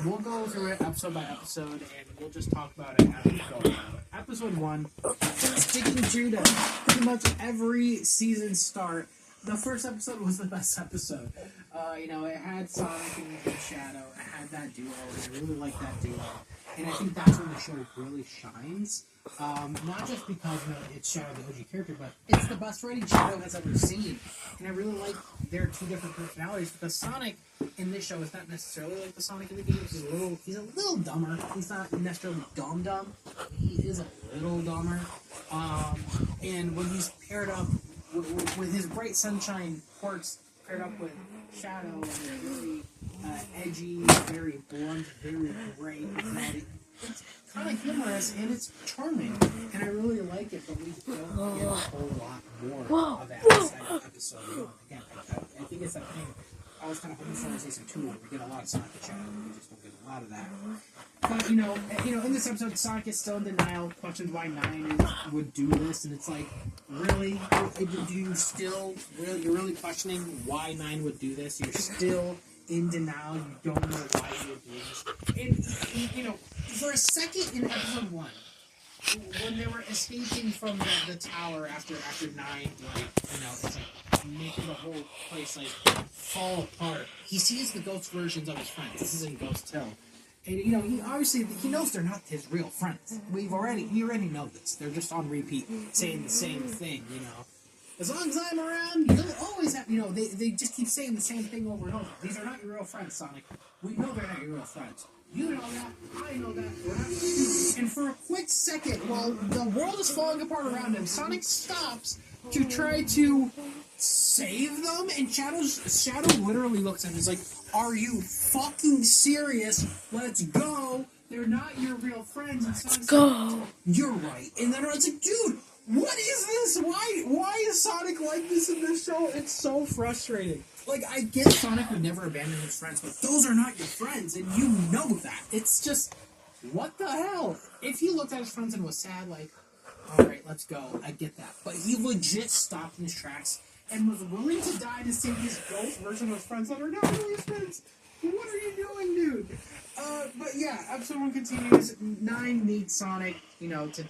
We'll go through it episode by episode, and we'll just talk about it as we go along. Episode 1, sticking true to pretty much every season start. The first episode was the best episode. It had Sonic and Shadow. It had that duo, and I really like that duo. And I think that's when the show really shines. Not just because it's Shadow, the OG character, but it's the best writing Shadow has ever seen. And I really like their two different personalities, because Sonic in this show is not necessarily like the Sonic in the games. He's a little dumber. He's not necessarily dumb. He is a little dumber. And when he's paired up with his bright sunshine quirks, paired up with Shadow, and they're very edgy, very blunt, very bright. It's kind of humorous and it's charming, and I really like it. But we don't get a whole lot more of that inside of episode 1. Again, I think it's that thing. I was kind of hoping for season 2 where we get a lot of Sonic and Shadow, and we just don't get a lot of that. But in this episode, Sonic is still in denial, questions why Nine would do this, and it's like, really, do you still you're really questioning why Nine would do this? You're still in denial. You don't know why he would do this. And for a second in episode 1, when they were escaping from the tower after 9, it's like making the whole place fall apart. He sees the ghost versions of his friends. This is in Ghost Hill. And he knows they're not his real friends. We already know this. They're just on repeat saying the same thing, As long as I'm around, you'll always have, they just keep saying the same thing over and over. These are not your real friends, Sonic. We know they're not your real friends. You know that. I know that. We're not stupid. And for a quick second, while the world is falling apart around him, Sonic stops to try to save them, and Shadow literally looks at him and is like, "Are you fucking serious? Let's go. They're not your real friends." And Sonic's go. Like, "You're right." And then it's like, dude, what is this? Why is Sonic like this in this show? It's so frustrating. Like, I get Sonic would never abandon his friends, but those are not your friends, and you know that. It's just, what the hell? If he looked at his friends and was sad, like, alright, let's go, I get that. But he legit stopped in his tracks and was willing to die to save his ghost version of his friends that are not really his friends. What are you doing, dude? But yeah, episode 1 continues. 9 meets Sonic, to